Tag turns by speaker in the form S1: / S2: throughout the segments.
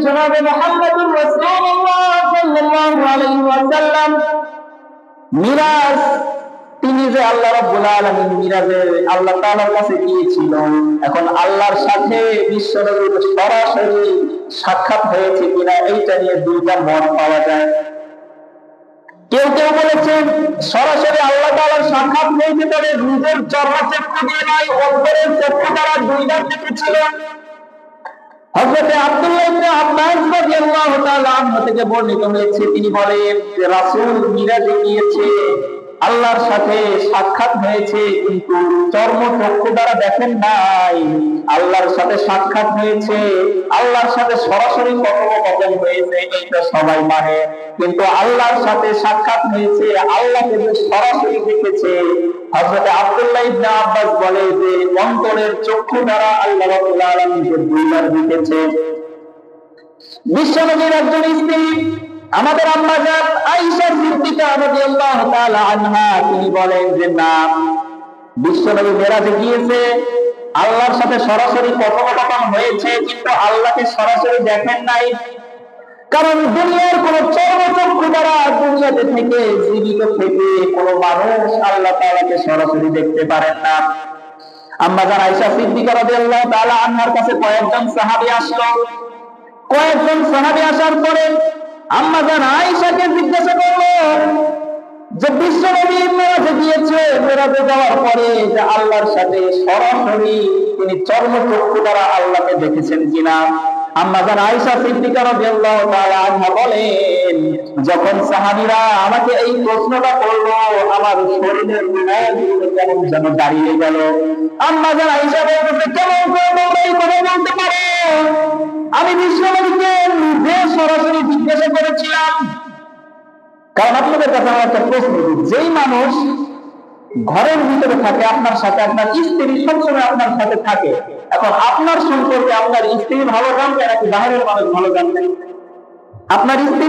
S1: জনাবে মুহাম্মদুর রাসূলুল্লাহ সাল্লাল্লাহু আলাইহি ওয়াসাল্লাম মিরাজ, তিনি যে আল্লাহ রাব্বুল আলামিন মিরাজে আল্লাহ তাআলার কাছে গিয়েছিল, এখন আল্লাহর সাথে বিশ্বনবীর সরাসরি সাক্ষাৎ হয়েছে কিনা এইটা নিয়ে দুইটা মত পাওয়া যায়। কেউ কেউ বলেছেন সরাসরি আল্লাহ তাআলার সাক্ষাৎ হয়েছে, তবে নিজের চর্মচক্ষু দিয়ে নয়, অন্তরের চক্ষু দ্বারা দুইবার দেখেছিলেন। হযরত আব্দুল্লাহ ইবনে আব্বাস রাদিয়াল্লাহু তাআলা আনহু থেকে বর্ণিত হয়েছে, তিনি বলেন যে রাসূল মিরাজে গিয়েছে, আল্লাহর সাথে সাক্ষাৎ হয়েছে, কিন্তু চর্মচক্ষু দ্বারা দেখেন নাই। আল্লাহর সাথে সাক্ষাৎ হয়েছে, আল্লাহর সাথে সরাসরি কথোপকথন হয়েছে, এইটা সবাই মানে, কিন্তু আল্লাহর সাথে সাক্ষাৎ হয়েছে, আল্লাহকে যে সরাসরি দেখেছে, হযরত আব্দুল্লাহ ইবনে আব্বাস বলে যে অন্তরের চক্ষু দ্বারা আল্লাহ রাব্বুল আলামিনকে দুইবার দেখেছে। বিশ্বনবীর একজন স্ত্রী আমাদের আম্মা জান আয়েশা সিদ্দিকা রাদিয়াল্লাহু তাআলা আনহা, তিনি বলেন যে না, বিশ্বনবী মেরাজে গিয়েছে, আল্লাহর সাথে সরাসরি কথোপকথন হয়েছে, কিন্তু আল্লাহকে সরাসরি দেখেন নাই। কারণ দুনিয়ার কোন চর্মচক্ষু দ্বারা দুনিয়াতে থেকে জীবিত থেকে কোন মানুষ আল্লাহ তাআলাকে সরাসরি দেখতে পারেন না। আম্মা জান আয়েশা সিদ্দিকা রাদিয়াল্লাহু তাআলা আনহার কাছে কয়েকজন সাহাবী আসলো। কয়েকজন সাহাবী আসার পরে আম্মা জান আয়েশাকে জিজ্ঞাসা করলো যে বিশ্বনবী মেরাজে গিয়েছে, মেরাজে যাওয়ার পরে যে আল্লাহর সাথে সরাসরি তিনি চর্মচক্ষু দ্বারা আল্লাহকে দেখেছেন কিনা। আম্মা জান আয়েশা সিদ্দিকা রাদিয়াল্লাহু তাআলা আনহা বলেন, যখন সাহাবীরা আমাকে এই প্রশ্নটা করলো, আমার শরীরের রোমগুলো কেমন যেন দাঁড়িয়ে গেল। আম্মা জান আয়েশা বলতেছে, কেমন করে তোমরা এই কথা বলতে পারো? আমি বিশ্বনবীকে নিজে সরাসরি জিজ্ঞাসা করেছিলাম। কারণ আপনাদের কাছে আমার একটা প্রশ্ন, যেই মানুষ ঘরের ভিতরে থাকে আপনার সাথে, আপনার স্ত্রী সবসময় আপনার সাথে থাকে, এখন আপনার সম্পর্কে আপনার স্ত্রী ভালো জানবে নাকি বাহিরের মানুষ ভালো জানবে? আপনার স্ত্রী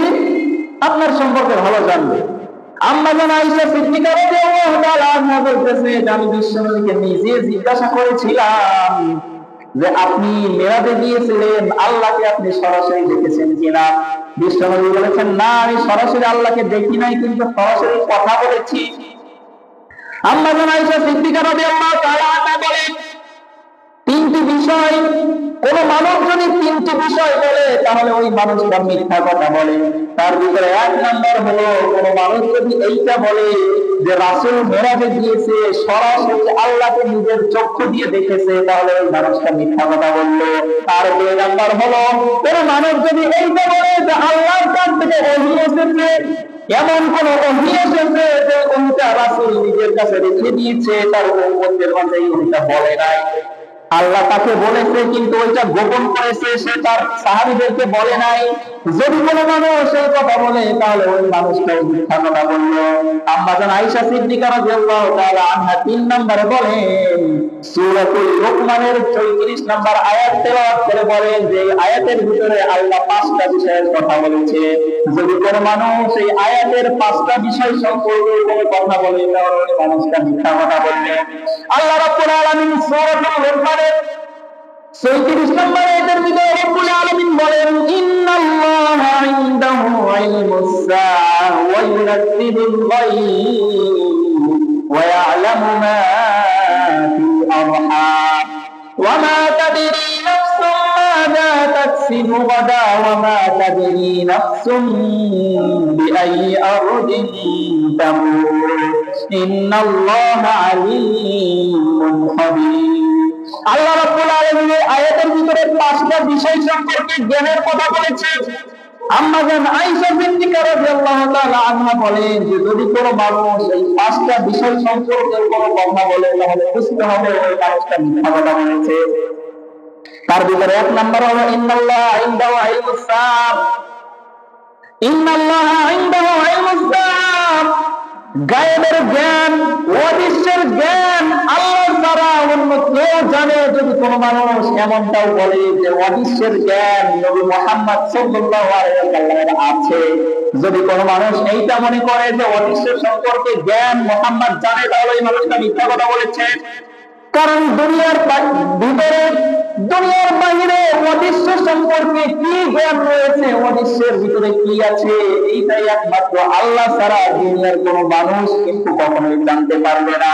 S1: আপনার সম্পর্কে ভালো জানবে। আম্মা জান আয়েশা সিদ্দিকা রাদিয়াল্লাহু তাআলা আনহা বলতেছে যে আমি বিশ্বনবীকে নিজে জিজ্ঞাসা করেছিলাম যে আপনি মেরাজে গিয়েছিলেন, আল্লাহকে আপনি সরাসরি দেখেছেন কিনা। বিশ্বনবী বলেছেন, না, আমি সরাসরি আল্লাহকে দেখি নাই, কিন্তু সরাসরি কথা বলেছি। আম্মা জান আয়েশা সিদ্দিকা রাদিয়াল্লাহু তাআলা আনহা বলেন, তিনটি বিষয়, কোন মানুষ যদি তিনটি বিষয় বলে তাহলে ওই মানুষটা মিথ্যা কথা বলে। তার ভিতরে এক নম্বর হলো, কোন মানুষ যদি এইটা বলে যে রাসূল মেরাজে গিয়েছে, সরাসরি আল্লাহকে নিজের চক্ষু দিয়ে দেখেছে, তাহলে ওই মানুষটা মিথ্যা কথা বললো। আর দুই নম্বর হলো, কোন মানুষ যদি এইটা বলে যে আল্লাহর কাছ থেকে ওহী এসেছে, এমন কোন ওহী এসেছে যে ওহীটা রাসূল নিজের কাছে রেখে দিয়েছে, তার উম্মতের মাঝে এই ওহীটা বলে নাই, আল্লাহ তাকে বলেছে কিন্তু ওইটা গোপন করেছে, সে তার সাহাবীদেরকে বলে নাই, যদি কোনো মানুষ এই কথা বলে তাহলে ওই মানুষটা মিথ্যা কথা বলল। আম্মা জান আয়েশা সিদ্দিকা রাদিয়াল্লাহু তাআলা আনহা 3 নম্বরে বলেন, সূরাতুল লুকমানের 34 নম্বর আয়াত তেলাওয়াত করে বলেন যে আয়াতের ভিতরে আল্লাহ 5টা বিষয়ের কথা বলেছে, যদি কোনো মানুষ এই আয়াতের 5টা বিষয় সম্পর্কে কোনো কথা বলে তাহলে ওই মানুষটা মিথ্যা কথা বলবে। আল্লাহ রাব্বুল আলামিন সূরাতুল লুকমানের 34 নম্বর আয়াতের ভিতরে রাব্বুল আলামিন বলেন, ইন্নাল্লাহা ইনদাহু ইলমুস সাআ ওয়া ইউনাজ্জিলুল গায়ব ওয়া ইয়ালামু মা ফিল আরহাম ওয়া মা তাদরি নাফসুম মাযা তাকসিবু গাদা ওয়া মা তাদরি নাফসুম বিআইয়ি আরদিন তামুত ইন্নাল্লাহা আলীমুন খাবীর। আল্লাহ রাব্বুল আলামিন আয়াতের ভিতরে 5টা বিষয় সম্পর্কে জ্ঞানের কথা বলেছেন। আম্মা জান আয়েশা সিদ্দিকা রাদিয়াল্লাহু তাআলা আনহা বলেন যে যদি কোনো মানুষ এই 5টা বিষয় সম্পর্কে কোনো কথা বলে তাহলে বুঝতে হবে ওই মানুষটা মিথ্যা কথা বলেছে। তার ভিতরে 1 নম্বর হলো, ইন্নাল্লাহা ইনদাহু ইলমুস সাআ, ইন্নাল্লাহা ইনদাহু ইলমুস সাআ, গায়েবের জ্ঞান, অদৃশ্যের জ্ঞান আল্লাহ ছাড়া অন্য কেউ জানে। যদি কোনো মানুষ এমনটাও বলে যে অদৃশ্যের জ্ঞান নবী মুহাম্মদ সাল্লাল্লাহু আলাইহি ওয়াসাল্লামের আছে, যদি কোনো মানুষ এইটা মনে করে যে অদৃশ্যের সম্পর্কে জ্ঞান মুহাম্মদ জানে, তাহলে এই মানুষটা মিথ্যা কথা বলেছে। কারণ দুনিয়ার ভিতরে, দুনিয়ার বাহিরে অদৃশ্য সম্পর্কে কি জ্ঞান রয়েছে, অদৃশ্যের ভিতরে কি আছে, এইটাই একমাত্র আল্লাহ ছাড়া দুনিয়ার কোনো মানুষ কিন্তু কখনোই জানতে পারবে না।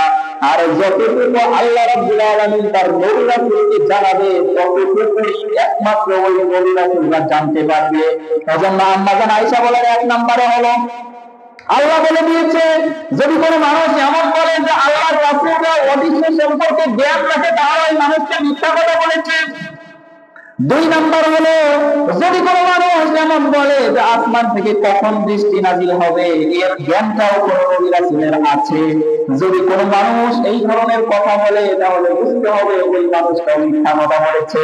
S1: আর যতটুকু আল্লাহ রাব্বুল আলামিন তার নবী রাসূলকে জানাবে, ততটুকুই একমাত্র ওই নবী রাসূলরা জানতে পারবে। এজন্য আম্মা জান আয়েশা বলেন, এক নম্বরে হলো আল্লাহ বলে দিয়েছে, যদি কোনো মানুষ এমন বলে যে আল্লাহর রাসূলরা অদৃশ্য সম্পর্কে জ্ঞান রাখে, তাহলে ওই মানুষকে মিথ্যা কথা বলেছে। দুই নাম্বার হলো, যদি কোনো মানুষ এমন বলে যে আসমান থেকে কখন বৃষ্টি নাজিল হবে, এর জ্ঞানটাও কোনো নবী রাসূলের আছে। যদি কোনো মানুষ এই ধরনের কথা বলে, তাহলে বুঝতে হবে ওই মানুষটা মিথ্যা কথা বলেছে।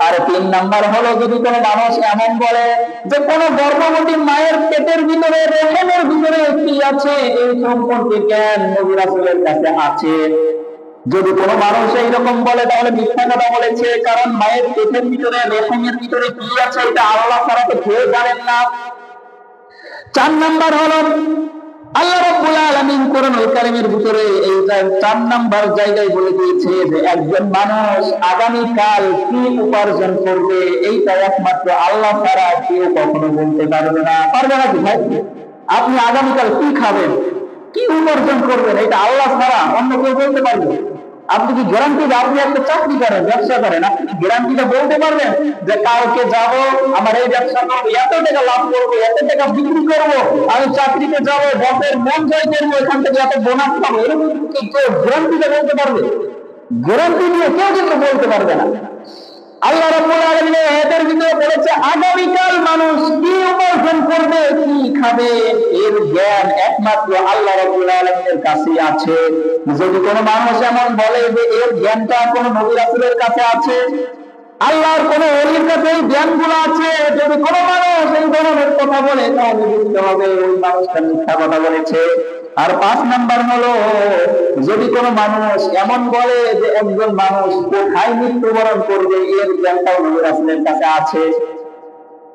S1: আর তিন নাম্বার হলো, যদি কোনো মানুষ এমন বলে যে কোনো গর্ভবতী মায়ের পেটের ভিতরে, রেহেমের ভিতরে কি আছে, এই সম্পর্কে জ্ঞান নবী রাসূলের কাছে আছে। যদি কোনো মানুষ এইরকম বলে, তাহলে মিথ্যা কথা বলেছে, কারণ মায়ের পেটের ভিতরে, রেহেমের ভিতরে কি আছে, এটা আল্লাহ ছাড়া তো কেউ জানেন না। চার নাম্বার হলো, আল্লাহ রাব্বুল আলামিন কোরআনুল কারীমের ভিতরে এই 4 নাম্বার জায়গায় বলে দিয়েছে যে একজন মানুষ আগামী কাল কি উপার্জন করবে, এইটা একমাত্র আল্লাহ ছাড়া কেউ কখনো বলতে পারবে না। পারবে না কি ভাই? আপনি আগামীকাল কি খাবেন, কি উপার্জন করবেন, এটা আল্লাহ ছাড়া অন্য কেউ বলতে পারবে? আপনি কি গ্যারান্টি, আপনি একটা চাকরি করেন, ব্যবসা করেন, আপনি গ্যারান্টিটা বলতে পারবেন যে কালকে যাব, আমার এই ব্যবসা করবো, এত টাকা লাভ করবো, এত টাকা বিক্রি করবো, আমি চাকরিতে যাবো, বসের মন জয় করবো, এখান থেকে এত বোনাস পাবো, এরকম কি কেউ গ্যারান্টিটা বলতে পারবে? গ্যারান্টি দিয়ে কেউ কিন্তু বলতে পারবে না। আল্লাহ রাব্বুল আলামিন এর ভিতরে বলেছে আগামীকাল মানুষ কি উপার্জন করবে, কি খাবে, এর জ্ঞান একমাত্র আল্লাহ রাব্বুল আলামিনের কাছেই আছে। যদি কোনো মানুষ এমন বলে যে এর জ্ঞানটা কোনো নবী রাসূলের কাছে আছে, আল্লাহর কোনো ওলির কাছে এই জ্ঞানগুলো আছে, যদি কোনো মানুষ এই ধরনের কথা বলে, তাহলে বুঝতে হবে ওই মানুষটা মিথ্যা কথা বলেছে। আর 5 নাম্বার হলো, যদি কোনো মানুষ এমন বলে যে একজন মানুষ কোথায় মৃত্যুবরণ করবে, এর জ্ঞানটাও নবী রাসূলের কাছে আছে।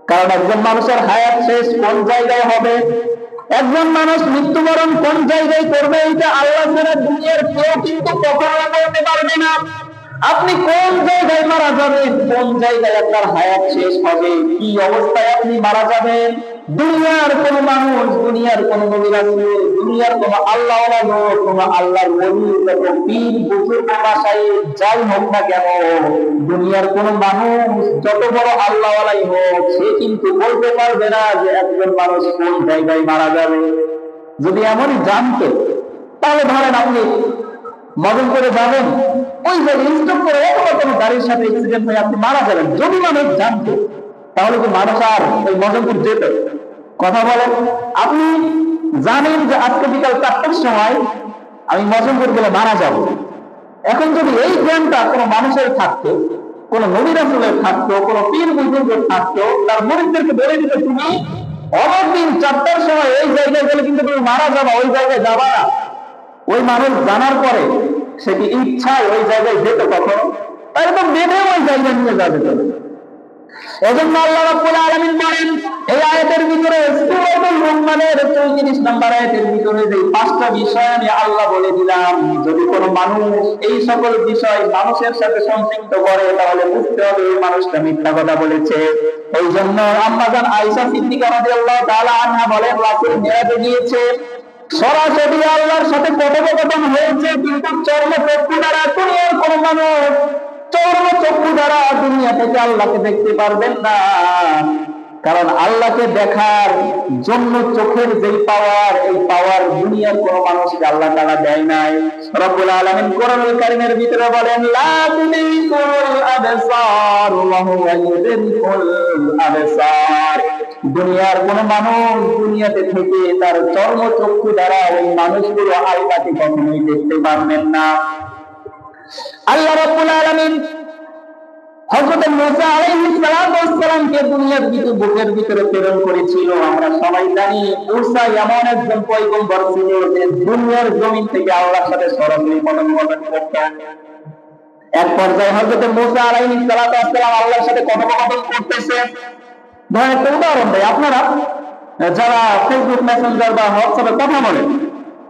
S1: কারণ একজন মানুষের হায়াত শেষ কোন জায়গায় হবে, একজন মানুষ মৃত্যুবরণ কোন জায়গায় করবে, এটা আল্লাহ ছাড়া দুনিয়ার কেউ কিন্তু কখনো বলতে পারবে না। আপনি কোন জায়গায় মারা যাবেন, কোন জায়গায় আপনার হায়াত শেষ হবে, কি অবস্থায় আপনি মারা যাবেন, দুনিয়ার কোন মানুষ, দুনিয়ার কোন নবী রাসূল, দুনিয়ার কোন আল্লাহওয়ালা লোক, কোন আল্লাহর ওলি, কত পীর বুজুর্গ মাশায়েখ যাই হোক না কেন, দুনিয়ার কোন মানুষ যত বড় আল্লাহওয়ালাই হোক, সে কিন্তু বলতে পারবে না যে একজন মানুষ কোন জায়গায় মারা যাবে। যদি এমনই জানতো, তাহলে ধরেন আপনি মগন করে যাবেন, ওই জায়গায় স্টপ করে অথবা কোনো গাড়ির সাথে অ্যাক্সিডেন্ট হয়ে আপনি মারা যাবেন, যদি মানুষ জানতো, তাহলে কি মানুষ আর ওই মজমপুর যেত? কথা বলেন, আপনি জানেন যে আজকে বিকাল 4টার সময় আমি মজমপুর গেলে মারা যাব। এখন যদি এই জ্ঞানটা কোনো মানুষের থাকতো, কোন নবী রাসূলের থাকতো, কোন পীর বুজুর্গের থাকতো, তার মুরিদদেরকে বলে দিত তুমি অমর দিন 4টার সময় এই জায়গায় গেলে কিন্তু তুমি মারা যাবা, ওই জায়গায় যাবা না। ওই মানুষ জানার পরে সে কি ইচ্ছায় ওই জায়গায় যেত কখনো? একদম বেঁধে ওই জায়গায় নিয়ে যাবে। এজন্য আল্লাহ রাব্বুল আলামিন বলেন এই আয়াতের ভিতরে, সূরাতুল মুমিনের 34 নম্বর আয়াতের ভিতরে যে 5টা বিষয় আমি আল্লাহ বলে দিলাম, যদি কোনো মানুষ এই সকল বিষয় মানুষের সাথে সংযুক্ত করে, তাহলে বুঝতে হবে এই মানুষটা মিথ্যা কথা বলেছে। এই জন্য আম্মা জান আয়েশা সিদ্দিকা রাদিয়াল্লাহু তাআলা আনহা বলেন, রাসূল মিরাজে গিয়েছে, সরাসরি আল্লাহর সাথে কথোপকথন হয়েছে, কিন্তু চর্মচক্ষু দ্বারা দুনিয়ার কোন মানুষ চর্মচক্ষু দ্বারা দুনিয়া থেকে আল্লাহকে দেখতে পারবেন না। কারণ আল্লাহকে দেখার জন্য চোখের যে পাওয়ার, এই পাওয়ার দুনিয়ার কোন মানুষকে আল্লাহ তাআলা দেয় নাই। রব্বুল আলামিন কোরআনুল কারীমের ভিতরে বলেন, লা তুদরিকুল আবসার ওয়া হুয়া ইউদরিকুল আবসার। দুনিয়ার কোন মানুষ দুনিয়াতে থেকে তার চর্মচক্ষু দ্বারা ওই মানুষগুলো আল্লাহকে কখনোই দেখতে পারবেন না। আল্লাহ রাব্বুল আলামিন হযরত মুসা আলাইহিস সালামকে দুনিয়ার ভিতরে বুকের ভিতরে প্রেরণ করেছিল। আমরা সবাই জানি মুসা এমন একজন পয়গম্বর ছিল যে দুনিয়ার জমিন থেকে আল্লাহর সাথে সরাসরি কথোপকথন করতেন। এক পর্যায়ে হযরত মুসা আলাইহিস সালাম আল্লাহর সাথে কথোপকথন করতেছে। ধরেন একটা উদাহরণ দেয়, আপনারা যারা ফেসবুক মেসেঞ্জার বা হোয়াটসঅ্যাপে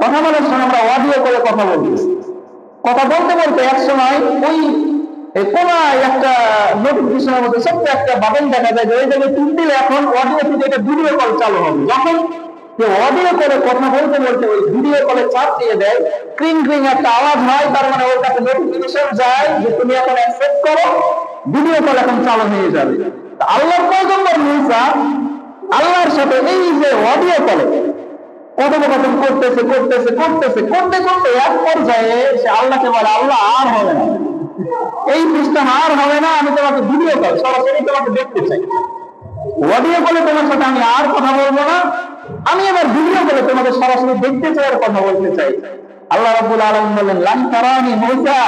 S1: কথা বলার সময় আমরা অডিও করে কথা বলতেছি, কথা বলতে বলতে এক সময় ওই এই কোনায় একটা নোটিফিকেশনের মধ্যে ছোট্ট একটা বাটন দেখা যায় যে ওই জায়গায় টিপ দিলে এখন অডিও থেকে একটা ভিডিও কল চালু হবে। যখন অডিও কলে কথা বলতে বলতে ওই ভিডিও কলে চাপ দিয়ে দেয়, ক্রিং ক্রিং একটা আওয়াজ হয়, তার মানে ওর কাছে নোটিফিকেশন যায় যে তুমি এখন অ্যাকসেপ্ট করো, ভিডিও কল এখন চালু হয়ে যাবে। আল্লাহর পয়গম্বর মুসা আল্লাহর সাথে এই যে অডিও কলে কথোপকথন করতেছে করতেছে করতেছে করতে করতে এক পর্যায়ে সে আল্লাহকে বলে, আল্লাহ আর হবে না, এই পৃষ্ঠা আর হবে না, আমি তোমাকে ভিডিও কল সরাসরি তোমাকে দেখতে চাই, অডিও কলে তোমার সাথে আমি আর কথা বলবো না, আমি এবার ভিডিও কলে তোমাকে সরাসরি দেখতে চাই আর কথা বলতে চাই। আল্লাহ রাব্বুল আলামিন বলেন, লান তারানি মুসা,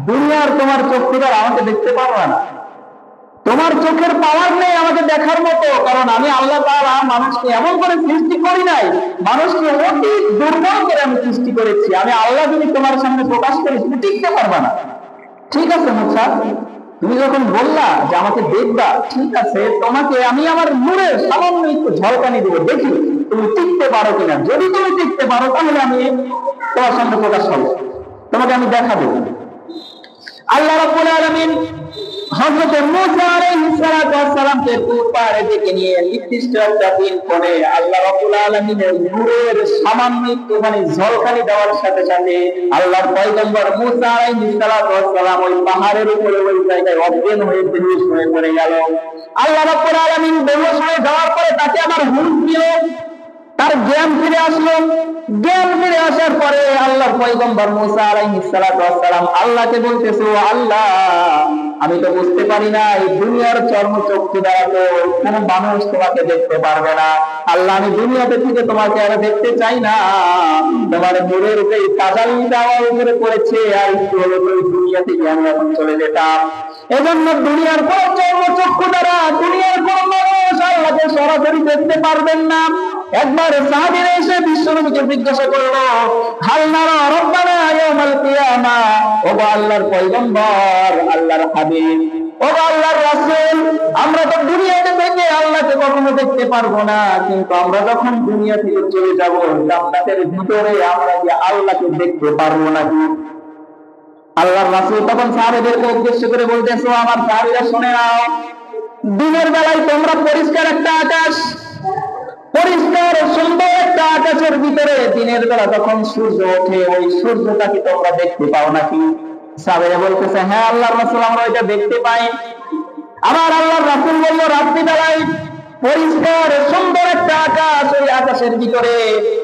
S1: দুনিয়ার তোমার চোখ থেকে আমাকে দেখতে পারবে না, তোমার চোখের পাওয়ার নেই আমাকে দেখার মতো, কারণ আমি আল্লাহ তাআলা মানুষকে এমন করে সৃষ্টি করি নাই, মানুষকে অতি দুর্বল করে আমি সৃষ্টি করেছি। আমি আল্লাহ যদি তোমার সামনে প্রকাশ করি তুমি টিকতে পারবা না। ঠিক আছে মুসা, তুমি যখন বললা যে আমাকে দেখবা, ঠিক আছে, তোমাকে আমি আমার নূরের সামান্য একটু ঝলকানি দেবো, দেখি তুমি টিকতে পারো কিনা। যদি তুমি টিকতে পারো তাহলে আমি তোমার সামনে প্রকাশ করবো, তোমাকে আমি দেখা দেবো। আল্লাহ রাব্বুল আলামিন হযরত মুসা আলাইহিস সালাতু ওয়াস সালামকে পাহাড়ে ডেকে নিয়ে নির্দিষ্ট একটা দিন পরে আল্লাহ রাব্বুল আলামিনের নূরের সামান্য একটুখানি ঝলকানি দেওয়ার সাথে সাথে আল্লাহর পয়গম্বর মুসা আলাইহিস সালাতু ওয়াস সালাম ওই পাহাড়ের উপরে ওই জায়গায় অজ্ঞান হয়ে বেহুশ হয়ে পড়ে গেল। আল্লাহ রাব্বুল আলামিন বেহুশ হয়ে যাওয়ার পরে তাকে আমার হুঁশ দিল, তার জ্ঞান ফিরে আসলো। জ্ঞান ফিরে আসার পরে আল্লাহর পয়গম্বর মুসা আলাইহিস সালাতু ওয়াস সালাম আল্লাহকে বলতেছে, ও আল্লাহ, আমি তো বুঝতে পারি না এই দুনিয়ার চর্মচক্ষু দ্বারা তো কোনো মানুষ তোমাকে দেখতে পারবে না। আল্লাহ, আমি দুনিয়াতে থেকে তোমাকে আর দেখতে চাই না, তোমার নূরের যে তাজাল্লিটা আমার উপরে পড়েছে আর একটু হলে ওই দুনিয়া থেকে আমি এখন চলে যেতাম। এজন্য দুনিয়ার কোন চর্মচক্ষু দ্বারা দুনিয়ার কোন মানুষ আল্লাহকে সরাসরি দেখতে পারবেন না। একবার সাহাবীরা এসে বিশ্বনবীকে জিজ্ঞাসা করলো, হাল নারা রব্বানা ইয়াউমাল কিয়ামা, ও আল্লাহর পয়গম্বর, আল্লাহর হাবিব, ও আল্লাহর রাসূল, আমরা তো দুনিয়াতে থেকে আল্লাহকে কখনো দেখতে পারবো না, কিন্তু আমরা যখন দুনিয়া থেকে চলে যাব জান্নাতের ভিতরে আমরা কি আল্লাহকে দেখতে পারবো নাকি? আল্লাহর রাসূল তখন সাহাবীদেরকে উদ্দেশ্য করে বলতেছে, আমার সাহাবীরা শুনে নাও, দিনের বেলায় তোমরা পরিষ্কার একটা আকাশ, পরিষ্কার সুন্দর একটা আকাশের ভিতরে দিনের বেলা যখন সূর্য ওঠে ওই সূর্যটাকে তোমরা দেখতে পাও নাকি? সাহাবীরা বলতেছে, হ্যাঁ আল্লাহর রাসূল, আমরা এটা দেখতে পাই। আবার আল্লাহর রাসূল বলল, রাত্রি বেলায় পরিষ্কার সুন্দর একটা আকাশ, ওই আকাশের ভিতরে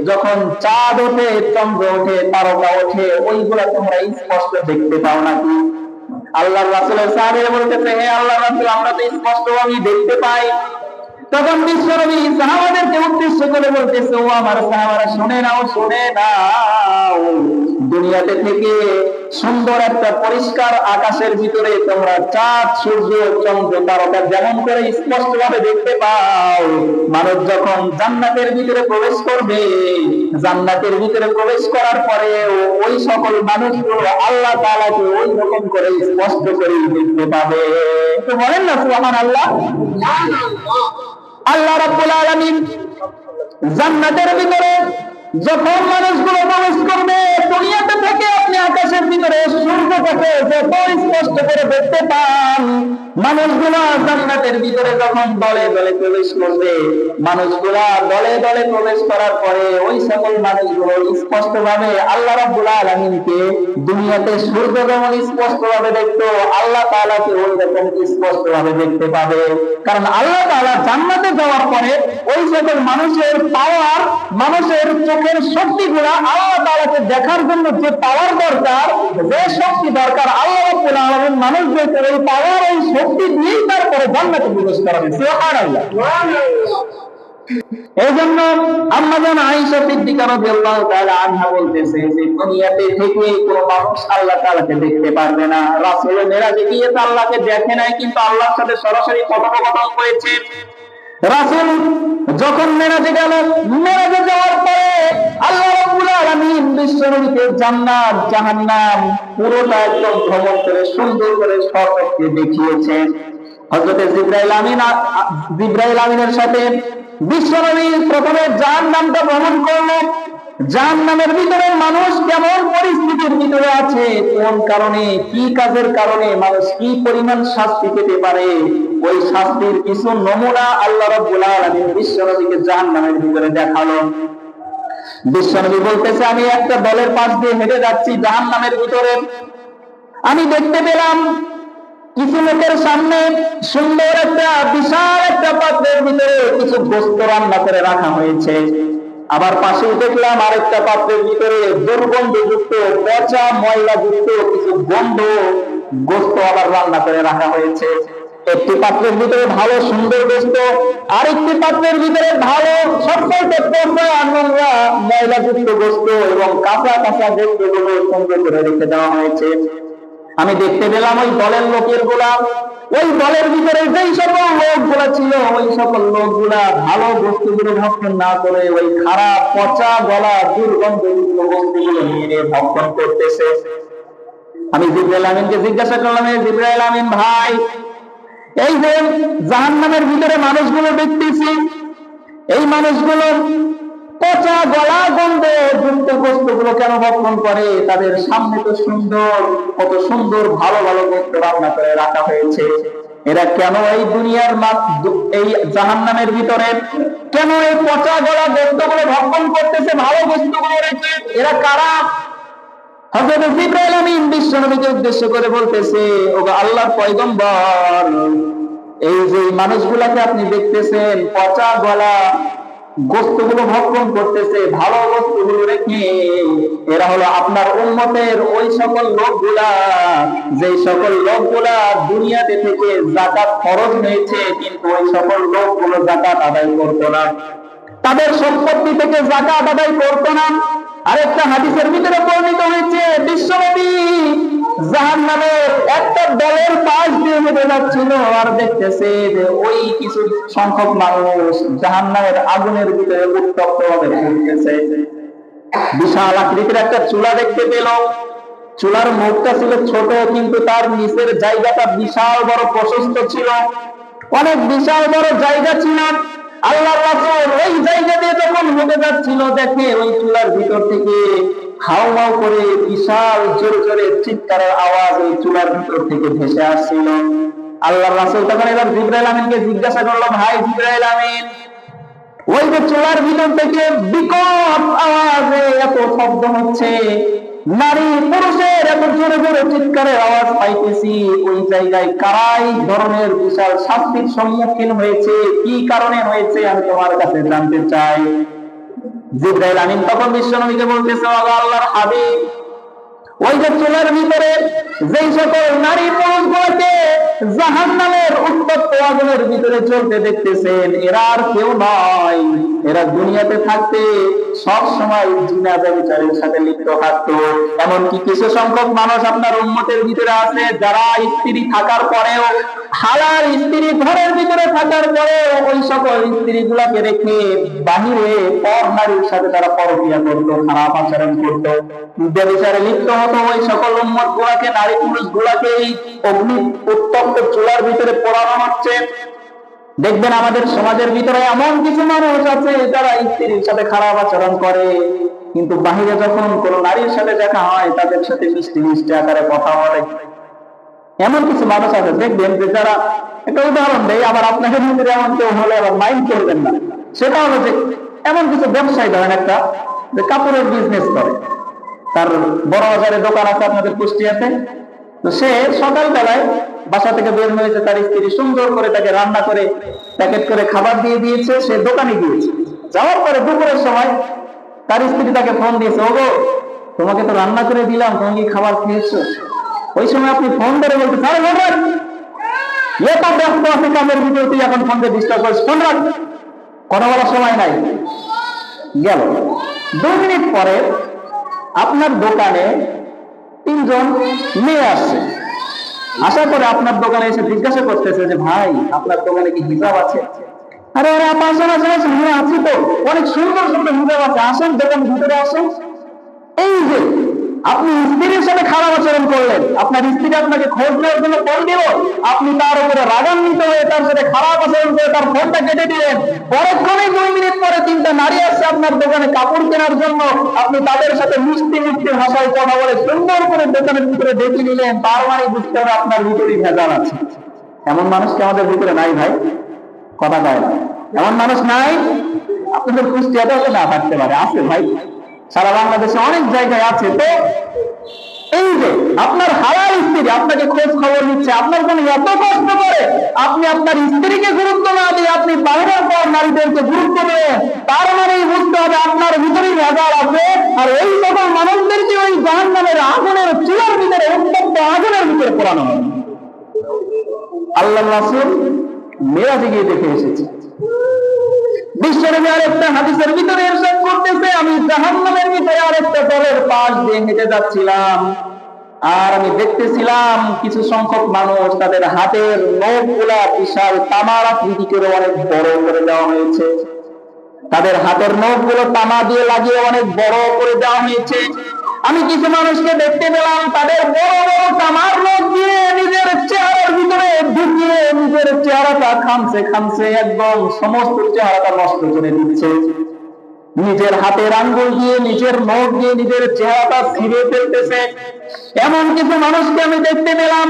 S1: যখন চাঁদ ওঠে, চন্দ্র ওঠে, তারকা ওঠে, ওইগুলা তোমরা স্পষ্ট দেখতে পাও নাকি? আল্লাহর রাসূলের সাহাবীরা বলতেছে, হ্যাঁ আল্লাহর রাসূল, আমরা তো স্পষ্টভাবে দেখতে পাই। তখন বিশ্বনবী সাহাবাদেরকে উদ্দেশ্য করে বলতেছে, ও আমার সাহাবারা, শুনে নাও, শুনে নাও, দুনিয়াতে থেকে সুন্দর একটা পরিষ্কার আকাশের ভিতরে তোমরা চাঁদ, সূর্য, চন্দ্র, তারকা যেমন করে স্পষ্ট ভাবে দেখতে পাও, মানুষ যখন জান্নাতের ভিতরে প্রবেশ করবে, জান্নাতের ভিতরে প্রবেশ করার পরে ওই সকল মানুষগুলো আল্লাহ তাআলাকে ওই রকম করে স্পষ্ট করে দেখতে পাবে। তো বলেন না সুবহানাল্লাহ। আল্লাহ রাব্বুল আলামিন জান্নাতের ভিতরে যখন মানুষগুলো প্রবেশ করবে, দুনিয়াতে থেকে আপনি আকাশের ভিতরে সূর্যটাকে যত স্পষ্ট করে দেখতে পান, মানুষগুলা জান্নাতের ভিতরে যখন দলে দলে প্রবেশ করবে, মানুষগুলা দলে দলে প্রবেশ করার পরে ওই সকল মানুষগুলো স্পষ্ট ভাবে আল্লাহ রাব্বুল আলামিনকে দুনিয়াতে সূর্য যেমন স্পষ্ট ভাবে দেখতো, আল্লাহ তাআলাকে ওই রকম স্পষ্ট ভাবে দেখতে পাবে। কারণ আল্লাহ তাআলা জান্নাতে যাওয়ার পরে ওই সকল মানুষের পাওয়ার, মানুষের চোখের শক্তিগুলা আল্লাহ তাআলাকে দেখার জন্য যে পাওয়ার দরকার, যে শক্তি দরকার, আল্লাহ রাব্বুল আলামিন মানুষদেরকে ওই পাওয়ার, ওই শক্তি দিয়েই তারপরে জান্নাতে প্রবেশ করাবে। সুবহানাল্লাহ। এই জন্য আম্মা জান আয়েশা সিদ্দিকা রাদিয়াল্লাহু তাআলা আনহা বলতেছে যে দুনিয়াতে থেকে কোনো মানুষ আল্লাহ তাআলাকে দেখতে পারবে না। রাসূল মেরাজে গিয়ে তো আল্লাহকে দেখে নাই, কিন্তু আল্লাহর সাথে সরাসরি কথোপকথন করেছে। রাসূল যখন মেরাজে গেল, মেরাজে যাওয়ার পরে আল্লাহ রাব্বুল আলামিন বিশ্বনবীকে জান্নাত, জাহান্নাম পুরোটা একদম ভ্রমণ করে সুন্দর করে সর্বকে দেখিয়েছেন। হযরত জিবরাইল আমিনের সাথে বিশ্বনবী প্রথমে জাহান্নামটা ভ্রমণ করলেন, জাহান্নামের ভিতরে মানুষ কেমন পরিস্থিতির ভিতরে আছে, কোন কারণে, কি কাজের কারণে মানুষ কি পরিমাণ শাস্তি পেতে পারে, ওই শাস্তির কিছু নমুনা আল্লাহ রাব্বুল আলামিন বিশ্বনবীকে জাহান্নামের ভিতরে দেখালো। বিশ্বনবী বলতেছে, আমি একটা দলের পাশ দিয়ে হেঁটে যাচ্ছি জাহান্নামের ভিতরে, আমি দেখতে পেলাম কিছু লোকের সামনে সুন্দর একটা বিশাল একটা পাত্রের ভিতরে কিছু গোশত রান্না করে রাখা হয়েছে। আবার পাশেই দেখলাম আরেকটা পাত্রের ভিতরে দুর্গন্ধযুক্ত, পচা ময়লাযুক্ত কিছু গন্ধ গোশত আবার রান্না করে রাখা হয়েছে। একটি পাত্রের ভিতরে ভালো সুন্দর গোশত, আরেকটি পাত্রের ভিতরে ভালো সবচেয়ে পচা নোংরা ময়লাযুক্ত গোশত এবং কাঁচা কাঁচা গোশতগুলো সুন্দর করে রেখে দেওয়া হয়েছে। আমি দেখতে পেলাম ওই দলের লোকের গুলা, ওই দলের ভিতরে যেই সকল লোকগুলা ছিল, ওই সকল লোকগুলা ভালো বস্তুগুলো ভক্ষণ না করে ওই খারাপ পচা গলা দুর্গন্ধযুক্ত বস্তুগুলো নিয়ে ভক্ষণ করতেছে। আমি জিবরাইল আমিনকে জিজ্ঞাসা করলাম, জিবরাইল আমিন ভাই, এই যে জাহান্নামের ভিতরে মানুষগুলো দেখতেছি, এই মানুষগুলো পচা গলা গন্ধে যুক্ত বস্তুগুলো কেন ভক্ষণ করে? তাদের সামনে তো সুন্দর, কত সুন্দর ভালো ভালো বস্তু রান্না করে রাখা হয়েছে, এরা কেন এই দুনিয়ার এই জাহান্নামের ভিতরে কেন এই পচা গলা বস্তুগুলো ভক্ষণ করতেছে ভালো বস্তুগুলো রেখে? এরা কারা? হযরত জিবরাইল আমিন বিশ্বনবীকে উদ্দেশ্য করে বলতেছে, ওগো আল্লাহর পয়গম্বর, এই যে মানুষগুলাকে আপনি দেখতেছেন পচা গলা গোশতগুলো ভক্ষণ করতেছে ভালো বস্তুগুলো রেখে, এরা হলো আপনার উম্মতের ওই সকল লোকগুলা, যে সকল লোকগুলা দুনিয়াতে থেকে যাকাত ফরজ হয়েছে কিন্তু ওই সকল লোকগুলো যাকাত আদায় করতো না, তাদের সম্পত্তি থেকে যাকাত আদায় করতো না। আরেকটা হাদিসের ভিতরে বর্ণিত হয়েছে, বিশ্বনবী জাহান্নামের একটা দলের পাশ দিয়ে হেঁটে যাচ্ছিল আর দেখতেছে যে ওই কিছু সংখ্যক মানুষ জাহান্নামের আগুনের ভিতরে উত্তপ্ত ভাবে ঘুরতেছে। বিশাল আকৃতির একটা চুলা দেখতে পেল, চুলার মুখটা ছিল ছোট কিন্তু তার নিচের জায়গাটা বিশাল বড় প্রশস্ত ছিল, অনেক বিশাল বড় জায়গা ছিল। আল্লাহর রাসূল ওই জায়গা দিয়ে যখন হেঁটে যাচ্ছিল, দেখে ওই চুলার ভিতর থেকে হাউ হাউ করে বিশাল জোরে জোরে চিৎকারের আওয়াজ ওই চুলার ভিতর থেকে ভেসে আসছিল। আল্লাহর রাসূল তখন এবার জিবরাইল আমিনকে জিজ্ঞাসা করলো, ভাই জিবরাইল আমিন, ওই যে চুলার ভিতর থেকে বিকট আওয়াজে এত শব্দ হচ্ছে, নারী পুরুষের এত জোরে জোরে চিৎকারের আওয়াজ পাইতেছি, ওই জায়গায় কারাই ধরনের বিশাল শাস্তির সম্মুখীন হয়েছে, কি কারণে হয়েছে আমি তোমার কাছে জানতে চাই। জিবরাইল আমিন তখন বিশ্বনবীকে বলতেছে, আল্লাহর হাবিব, ওই যে চুলার ভিতরে যেই সকল নারী পুরুষগুলোকে জাহান্নামের উত্তপ্ত আগুনের ভিতরে চলতে দেখতেছেন, এরা আর কেউ নয়, এরা দুনিয়াতে থাকতে সব সময় জিনা ব্যভিচারের সাথে লিপ্ত থাকতো। এমনকি কিছু সংখ্যক মানুষ আপনার উম্মতের ভিতরে আছে যারা স্ত্রী থাকার পরেও, হালাল স্ত্রী ঘরের ভিতরে থাকার পরেও ওই সকল স্ত্রী গুলাকে রেখে বাহিরে পর নারীর সাথে তারা পরক্রিয়া করতো, খারাপ আচরণ করতো, ব্যভিচারে লিপ্ত হতো। ওই সকল উম্মত গুলাকে, নারী পুরুষ গুলাকে এই অগ্নি উত্তপ্ত চুলার ভিতরে পোড়ানো হচ্ছে। দেখবেন আমাদের সমাজের ভিতরে এমন কিছু মানুষ আছে যারা স্ত্রীর সাথে খারাপ আচরণ করে, কিন্তু বাহিরে যখন কোন নারীর সাথে দেখা হয় তাদের সাথে মিষ্টি মিষ্টি আকারে কথা বলে। এমন কিছু মানুষ আছে দেখবেন যে যারা, একটা উদাহরণ দেয়, আবার আপনাদের ভিতরে এমন কেউ হলে আবার মাইন্ড করবেন না, সেটা হলো যে এমন কিছু ব্যবসায়ী ধরেন একটা যে কাপড়ের বিজনেস করে, তার বড় বাজারে দোকান আছে আপনাদের কুষ্টিয়াতে, তো সে সকালবেলায় বাসা থেকে বের হয়েছে, তার স্ত্রী সুন্দর করে তাকে রান্না করে প্যাকেট করে খাবার দিয়ে দিয়েছে, সে দোকানে গিয়েছে। যাওয়ার পরে দুপুরের সময় তার স্ত্রী তাকে ফোন দিয়েছে, ওগো তোমাকে তো রান্না করে দিলাম, তুমি কি খাবার খেয়েছো? ওই সময় আপনি ফোন ধরে বলতে, আরে বাবা এত ব্যস্ত আছে কাজের ভিতরে, তুই এখন ফোন দিয়ে ডিস্টার্ব করিস, ফোন রাখ, কথা বলার সময় নাই। গেল 2 মিনিট পরে আপনার দোকানে 3 জন মেয়ে আসছে, আসার পরে আপনার দোকানে এসে জিজ্ঞাসা করতেছে যে ভাই আপনার দোকানে কি হিজাব আছে? আরে আরে আসেন আসেন আসেন, হ্যাঁ আছি তো, অনেক সুন্দর সুন্দর হিজাব আছে, আসেন দোকান ভিতরে আসেন। এই যে আপনি স্ত্রীর সাথে খারাপ আচরণ করলেন, আপনার স্ত্রী আপনাকে খোঁজ নেওয়ার জন্য ফোন দিল, আপনি তার উপরে রাগান্বিত হয়ে তার সাথে খারাপ আচরণ করে তার ফোনটা কেটে দিলেন। পরক্ষণে 2 মিনিট পরে 3টা নারী আসছে আপনার দোকানে কাপড় কেনার জন্য, আপনি তাদের সাথে মিষ্টি মিষ্টি ভাষায় কথা বলে সুন্দর করে দোকানের ভিতরে ডেকে নিলেন, তার মানে বুঝতে হবে আপনার ভিতরে ভেজাল আছে। এমন মানুষ কি আমাদের ভিতরে নাই ভাই? কথা কয় না, এমন মানুষ নাই? আপনাদের কুষ্টিয়াতেও না থাকতে পারে, আছে ভাই, সারা বাংলাদেশে অনেক জায়গায় আছে। তো এই যে আপনার হালাল স্ত্রী আপনাকে খোঁজ খবর নিচ্ছে, আপনার জন্য এত কষ্ট করে, আপনি আপনার স্ত্রীকে গুরুত্ব না দিয়ে আপনি বাইরের পর নারীদেরকে গুরুত্ব দেন, তার মানেই বুঝতে হবে আপনার ভিতরেই ভেজাল আছে। আর এই সকল মানুষদেরকে ওই জাহান্নামের আগুনের চুলার ভিতরে, উত্তপ্ত আগুনের ভিতরে পোড়ানো হবে। আল্লাহ রাসূল মেরাজে গিয়ে দেখে এসেছে। বিশ্বনবী আরেকটা হাদিসের ভিতরে ইরশাদ করতেছে, আমি জাহান্নামের ভিতরে আরেকটা তলের পাশ দিয়ে হেঁটে যাচ্ছিলাম, আর আমি দেখতেছিলাম কিছু সংখ্যক মানুষ তাদের হাতের নখগুলা বিশাল তামার আকৃতি করে অনেক বড় করে দেওয়া হয়েছে, তাদের হাতের নখগুলো তামা দিয়ে লাগিয়ে অনেক বড় করে দেওয়া হয়েছে। আমি কিছু মানুষকে দেখতে পেলাম তাদের বড় বড় তামার নখ দিয়ে নিজের চেহারার ভিতরে ঢুকিয়ে নিজের চেহারাটা খামছে খামছে একদম সমস্ত চেহারাটা নষ্ট করে দিচ্ছে, নিজের হাতের আঙ্গুল দিয়ে নিজের নখ দিয়ে নিজের চেহারাটা ছিঁড়ে ফেলতেছে। এমন কিছু মানুষকে আমি দেখতে পেলাম।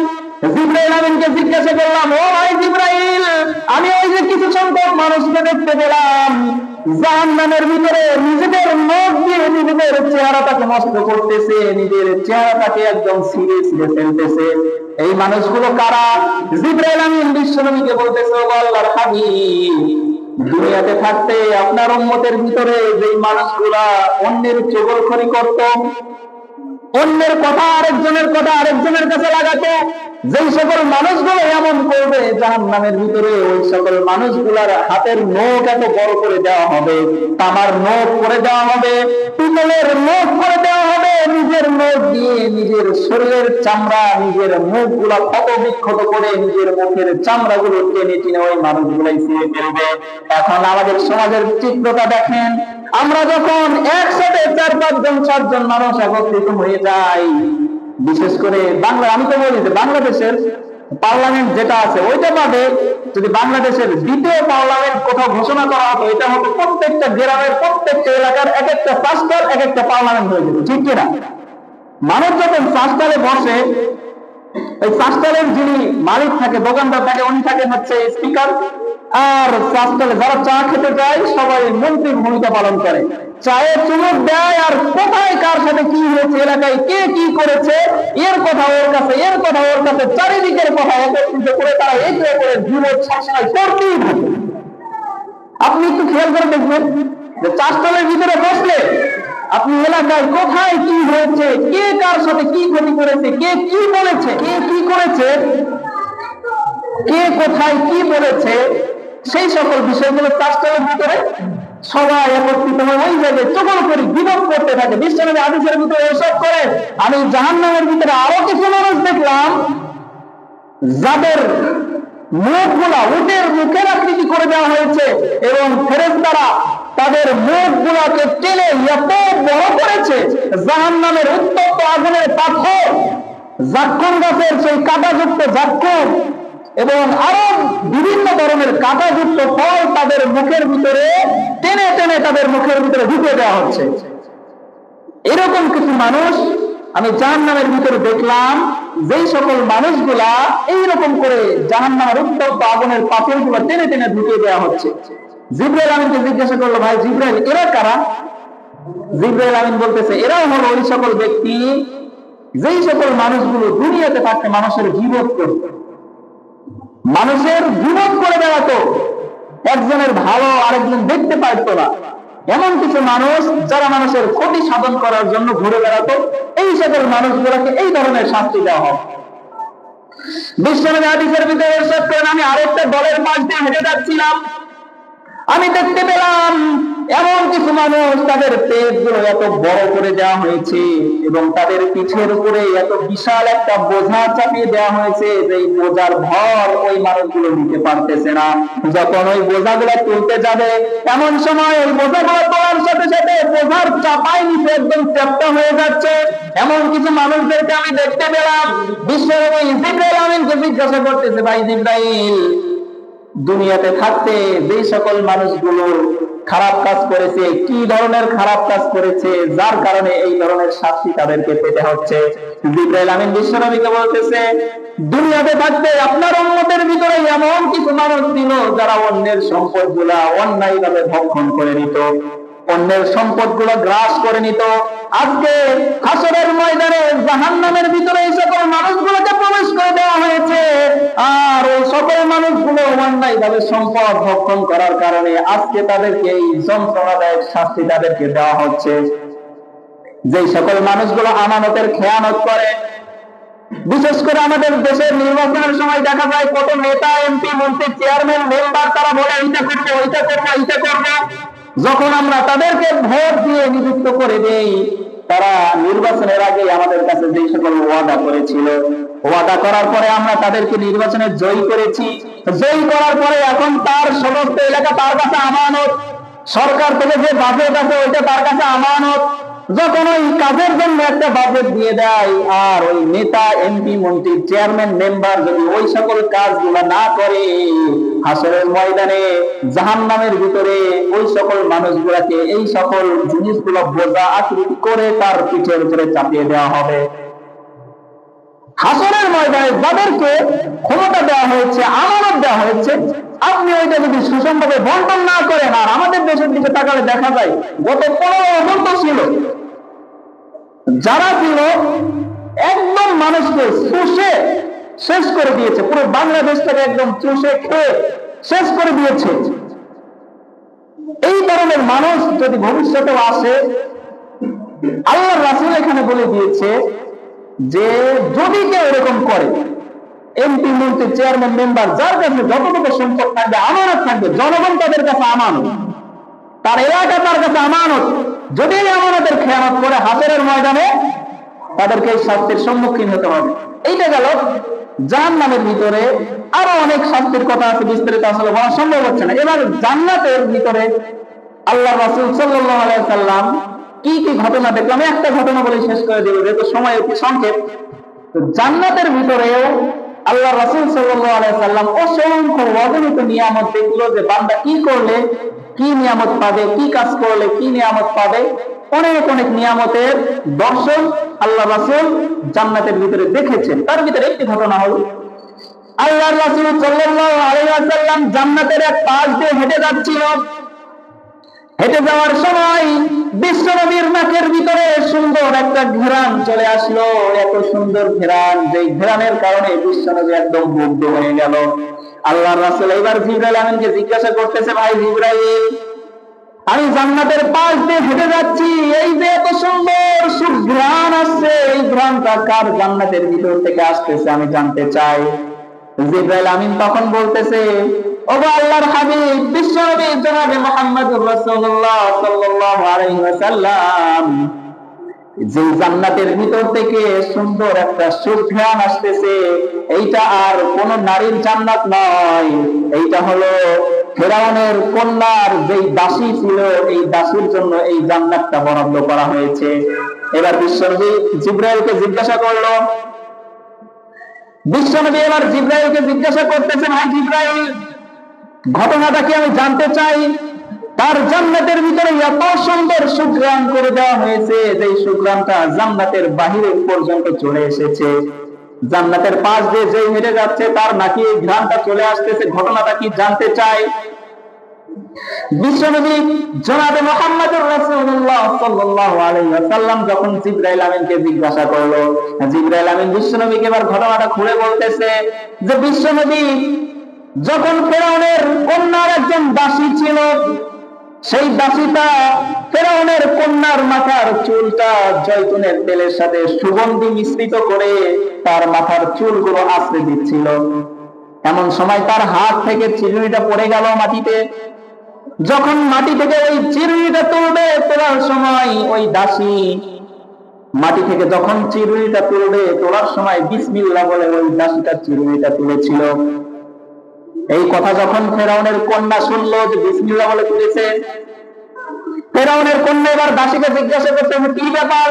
S1: জিবরাইল আমিনকে জিজ্ঞাসা করলাম, ও ভাই জিবরাইল, আমি ওই যে কিছু সংখ্যক মানুষকে দেখতে পেলাম জাহান্নামের ভিতরে নিজেদের নখ দিয়ে নিজেদের চেহারাটাকে নষ্ট করতেছে, নিজের চেহারাটাকে একদম ছিঁড়ে ছিঁড়ে ফেলতেছে, এই মানুষগুলো কারা? জিবরাইল আমিন বিশ্বনবীকে বলতেছে, ও আল্লাহর হাবিব, দুনিয়াতে থাকতে আপনার উম্মতের ভিতরে যেই মানুষগুলা অন্যের চগলখড়ি করত, অন্যের কথা আরেকজনের কাছে লাগাতো, যেই সকল মানুষগুলো এমন করবে জাহান্নামের ভিতরে ওই সকল মানুষগুলার হাতের নখ এত বড় করে দেওয়া হবে, তামার নখ করে দেওয়া হবে, পিতলের নখ করে দেওয়া হবে, নিজের নখ দিয়ে নিজের শরীরের চামড়া নিজের মুখগুলা ক্ষত বিক্ষত করে নিজের মুখের চামড়াগুলো টেনে টেনে ওই মানুষগুলাই ছিঁড়ে ফেলবে। এখন আমাদের সমাজের চিত্রটা দেখেন, আমরা যখন একসাথে 4-5 জন 7 জন মানুষ একত্রিত হয়ে যাই, বিশেষ করে বাংলা, আমি তো বলি যে বাংলাদেশের পার্লামেন্ট যেটা আছে ওইটা বাদে যদি বাংলাদেশের দ্বিতীয় পার্লামেন্ট কোথাও ঘোষণা করা হতো, এটা হতো প্রত্যেকটা গ্রামের প্রত্যেকটা এলাকার এক একটা শাসকার এক একটা পার্লামেন্ট হয়ে যেত, ঠিক কিনা? মানুষ যখন শাসকালে বসে, ওই শাসকালের যিনি মালিক থাকে, দোকানদার থাকে, উনি থাকেন হচ্ছে স্পিকার, আর শাসকালে যারা চা খেতে যায় সবাই মন্ত্রীর ভূমিকা পালন করে, চায়ে চুমুক দেয়, আর কোথায় কার সাথে কি হয়েছে, এলাকায় কে কি করেছে, এর কথা ওর কাছে, এর কথা ওর কাছে, চারিদিকের কথা একত্রিত করে তারা একে করে বিরোধ সবসময় করতেই থাকে। আপনি একটু খেয়াল করে দেখবেন যে চাষতলের ভিতরে বসলে আপনি এলাকায় কোথায় কি হয়েছে, কে কার সাথে কি ক্ষতি করেছে, কে কি বলেছে, কে কি করেছে, কে কোথায় কি বলেছে, সেই সকল বিষয়গুলো চাষতলের ভিতরে সবাই একত্রিত হয়ে ওই জায়গায় চগল করে বিরোধ করতে থাকে। বিশ্বনবী হাদিসের ভিতরে এসব করে। আমি জাহান্নামের ভিতরে আরো কিছু মানুষ দেখলাম যাদের মুখগুলা উটের মুখের আকৃতি করে দেওয়া হয়েছে এবং ফেরেশতারা তাদের মুখগুলাকে টেনে এত বড় করেছে, জাহান্নামের উত্তপ্ত আগুনের পাথর, জাক্কুম গাছের সেই কাঁটাযুক্ত জাক্কুম এবং আরো বিভিন্ন ধরনের কাঁটাযুক্ত ফল তাদের মুখের ভিতরে টেনে টেনে তাদের মুখের ভিতরে ঢুকে দেওয়া হচ্ছে। এরকম কিছু মানুষ আমি জাহান্নামের ভিতরে দেখলাম, যেই সকল মানুষগুলা এইরকম করে জাহান্নামের উত্তপ্ত আগুনের পাথরগুলো টেনে টেনে ঢুকে দেওয়া হচ্ছে। জিবরাইল আমিনকে জিজ্ঞাসা করলো, ভাই জিবরাইল, এরা কারা? জিবরাইল আমিন বলতেছে, এরাও হলো ওই সকল ব্যক্তি যেই সকল মানুষগুলো দুনিয়াতে থাকতে মানুষের গীবত করত, মানুষের গীবত করে বেড়াতো, একজনের ভালো আরেকজন দেখতে পারতো না, এমন কিছু মানুষ যারা মানুষের ক্ষতি সাধন করার জন্য ঘুরে বেড়াতো, এই সকল মানুষগুলোকে এই ধরনের শাস্তি দেওয়া হবে। বিশ্বনবী হাদিসের ভিতরে ইরশাদ করেন, আমি আরেকটা দলের পাশ দিয়ে হেঁটে যাচ্ছিলাম, আমি দেখতে পেলাম এমন কিছু মানুষ তাদের পেট গুলো এত বড় করে দেওয়া হয়েছে এবং তাদের পিঠের উপরে এত বিশাল একটা বোঝা চাপিয়ে দেওয়া হয়েছে যে এই বোঝার ভর ওই মানুষগুলো নিতে পারতেছে না। যখন ওই বোঝাগুলো তুলতে যাবে এমন সময় ওই বোঝাগুলো তোলার সাথে সাথে বোঝার চাপাই নিচে একদম চ্যাপ্টা হয়ে যাচ্ছে। এমন কিছু মানুষদেরকে আমি দেখতে পেলাম। বিশ্বনবী জিবরাইল আমিনকে জিজ্ঞাসা করতেছে, ভাই জিবরাইল, দুনিয়াতে থাকতে যে সকল মানুষগুলো খারাপ কাজ করেছে, কি ধরনের খারাপ কাজ করেছে যার কারণে এই ধরনের শাস্তি তাদেরকে পেতে হচ্ছে? জিবরাইল আমিন বিশ্বনবীকে বলতেছে, দুনিয়াতে থাকতে আপনার উম্মতের ভিতরে এমন কিছু মানুষ ছিল যারা অন্যের সম্পদগুলা অন্যায়ভাবে ভক্ষণ করে নিত, অন্যের সম্পদগুলো গ্রাস করে নিত। আজকে হাসরের ময়দানে জাহান্নামের ভিতরে এই সকল মানুষগুলোকে প্রবেশ করে দেওয়া হয়েছে, আর ওই সকল মানুষগুলো অন্যায়ভাবে সম্পদ ভক্ষণ করার কারণে আজকে তাদেরকে এই যন্ত্রণাদায়ক শাস্তি তাদেরকে দেওয়া হচ্ছে। যে সকল মানুষগুলো আমানতের খেয়ানত করে, বিশেষ করে আমাদের দেশের নির্বাচনের সময় দেখা যায় কত নেতা, এমপি, মন্ত্রী, চেয়ারম্যান, মেম্বার তারা বলে এইটা করবো, ওইটা করবো, এইটা করবো। যখন আমরা তাদেরকে ভোট দিয়ে নিযুক্ত করে দেই, তারা নির্বাচনের আগে আমাদের কাছে যে সকল ওয়াদা করেছিল, ওয়াদা করার পরে আমরা তাদেরকে নির্বাচনে জয়ী করেছি। জয়ী করার পরে এখন তার সমস্ত এলাকা তার কাছে আমানত, সরকার থেকে যে বাজেট আছে ওইটা তার কাছে আমানত। যখন ওই কাজের জন্য একটা বাজেট দিয়ে দেয়, আর ওই নেতা, এমপি, মন্ত্রী, চেয়ারম্যান, মেম্বার যদি ওই সকল কাজগুলো না করে, হাসরের ময়দানে জাহান্নামের ভিতরে ওই সকল মানুষগুলাকে এই সকল জিনিসগুলো বোঝা আকৃতি করে তার পিঠের উপরে চাপিয়ে দেওয়া হবে। হাসরের ময়দানে যাদেরকে ক্ষমতা দেওয়া হয়েছে, আমানত দেওয়া হয়েছে, আপনি ওইটা যদি সুষমভাবে বন্টন না করেন, আর আমাদের দেশের দিকে তাকালে দেখা যায় গত 15 বছর ছিল যারা ছিল একদম মানুষকে চুষে শেষ করে দিয়েছে, পুরো বাংলাদেশটাকে একদম চুষে খেয়ে শেষ করে দিয়েছে। এই ধরনের মানুষ যদি ভবিষ্যতে আসে, আল্লাহর রাসূল এখানে বলে দিয়েছে যে যদি কেউ এরকম করে, এমপি, মন্ত্রী, চেয়ারম্যান, মেম্বার যার কাছে যতটুকু সম্পদ থাকবে, আমানত থাকবে, জনগণ তাদের কাছে আমানত, তার এলাকা তার কাছে আমানত, যদি এই আমানতের খেয়ানত করে হাসরের ময়দানে তাদেরকে এই শাস্তির সম্মুখীন হতে হবে। এইটা গেল জাহান্নামের ভিতরে। আরো অনেক শাস্তির কথা আছে, বিস্তারিত আসলে বলা সম্ভব হচ্ছে না। এবার জান্নাতের ভিতরে আল্লাহ রাসূল সাল্লাল্লাহু আলাইহি সাল্লাম কি কি ঘটনা দেখলাম, একটা ঘটনা বলে শেষ করে দেব যেহেতু সময় একটু সংক্ষেপ। জান্নাতের ভিতরেও আল্লাহ রাসূল সাল্লাল্লাহু আলাইহি সাল্লাম অসংখ্য অগণিত নিয়ামত দেখলো, যে বান্দা কি করলে কি নিয়ামত পাবে, কি কাজ করলে কি নিয়ামত পাবে। অনেক অনেক নিয়ামতের দর্শন আল্লাহ রাসূল জান্নাতের ভিতরে দেখেছেন। তার ভিতরে একটি ঘটনা হলো, আল্লাহ রাসূল সাল্লাল্লাহু আলাইহি ওয়াসাল্লাম জান্নাতের এক পাশ দিয়ে হেঁটে যাচ্ছিল। হেঁটে যাওয়ার সময় বিশ্বনবীর নাকের ভিতরে সুন্দর একটা ঘ্রাণ চলে আসলো। এত সুন্দর ঘ্রাণ, যে ঘ্রাণের কারণে বিশ্বনবী একদম মুগ্ধ হয়ে গেল। আল্লাহ রাসূল এবার জিবরাইল আমিনকে জিজ্ঞাসা করতেছে, ভাই জিবরাইল, আমি জান্নাতের পাশ দিয়ে হেঁটে যাচ্ছি, এই যে এত সুন্দর সুঘ্রাণ আসছে, এই ঘ্রাণটা কার জান্নাতের ভিতর থেকে আসতেছে আমি জানতে চাই। জিবরাইল আমিন তখন বলতেছে, ওগো আল্লাহর হাবিব বিশ্বনবী জনাবে মুহাম্মদুর রাসূলুল্লাহ সাল্লাল্লাহু আলাইহি ওয়াসাল্লাম, যে জান্নাতের ভিতর থেকে সুন্দর একটা সুঘ্রাণ আসতেছে, এইটা আর কোন নারীর জান্নাত নয়, এইটা হলো ফেরাউনের কন্যার যেই দাসী ছিল, এই দাসীর জন্য এই জান্নাতটা বরাদ্দ করা হয়েছে। এবার বিশ্বনবী জিবরাইলকে জিজ্ঞাসা করলো, বিশ্বনবী এবার জিবরাইলকে জিজ্ঞাসা করতেছেন, ভাই জিবরাইল, ঘটনাটা কি আমি জানতে চাই। তার জান্নাতের ভিতরে এত সুন্দর সুঘ্রাণ করে দেওয়া হয়েছে, যে সুঘ্রাণটা জান্নাতের বাহিরে পর্যন্ত চলে এসেছে। জান্নাতের পাশ দিয়ে যে হেঁটে যাচ্ছে তার নাকি এই ঘ্রাণটা চলে আসতেছে, ঘটনাটা কি জানতে চাই। বিশ্বনবী জনাবে মুহাম্মদুর রাসূলুল্লাহ সাল্লাল্লাহু আলাইহি ওয়াসাল্লাম যখন জিবরাইল আমিনকে জিজ্ঞাসা করলো, জিবরাইল আমিন বিশ্বনবীকে এবার ঘটনাটা খুলে বলতেছে যে বিশ্বনবী যখন ফেরাউনের কন্যার একজন দাসী ছিল, সেই দাসীটা ফেরাউনের কন্যার মাথার চুলটা জয়তুনের তেলের সাথে সুগন্ধি মিশ্রিত করে তার মাথার চুলগুলো আঁচড়ে দিচ্ছিল। এমন সময় তার হাত থেকে চিরুনিটা পড়ে গেল মাটিতে। যখন মাটি থেকে ওই চিরুনিটা তুলবে, তোলার সময় ওই দাসী মাটি থেকে যখন চিরুনিটা তুলবে, তোলার সময় বিসমিল্লাহ বলে ওই দাসীটা চিরুনিটা তুলেছিল। এই কথা যখন ফেরাউনের কন্যা শুনলো যে বিসমিল্লাহ বলে তুলেছে, ফেরাউনের কন্যা এবার দাসীকে জিজ্ঞাসা করতে, কি ব্যাপার,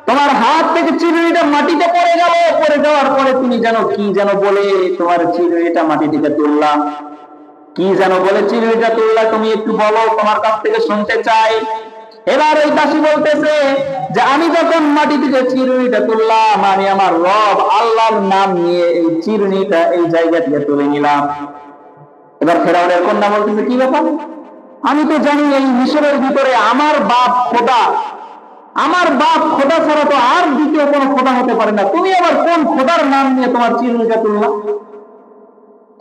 S1: তোমার হাত থেকে চিরুনিটা মাটিতে পড়ে গেল, পড়ে যাওয়ার পরে তুমি যেন কি যেন বলে তোমার চিরুনিটা মাটি থেকে তুললাম, কি যেন বলে চিরুনিটা তুললা, তুমি একটু বলো, তোমার কাছ থেকে শুনতে চাই। এবার ওই দাসী বলতেছে যে আমি যখন মাটি থেকে চিরুনিটা তুললাম, আমি আমার রব আল্লাহর নাম নিয়ে এই চিরুনিটা এই জায়গা থেকে তুলে নিলাম। এবার ফেরাউনের কন্যা বলতেছে, কি ব্যাপার, আমি তো জানি এই মিশরের ভিতরে আমার বাপ খোদা, আমার বাপ খোদা ছাড়া তো আর দ্বিতীয় কোনো খোদা হতে পারে না, তুমি আবার কোন খোদার নাম নিয়ে তোমার চিরুনিটা তুললা?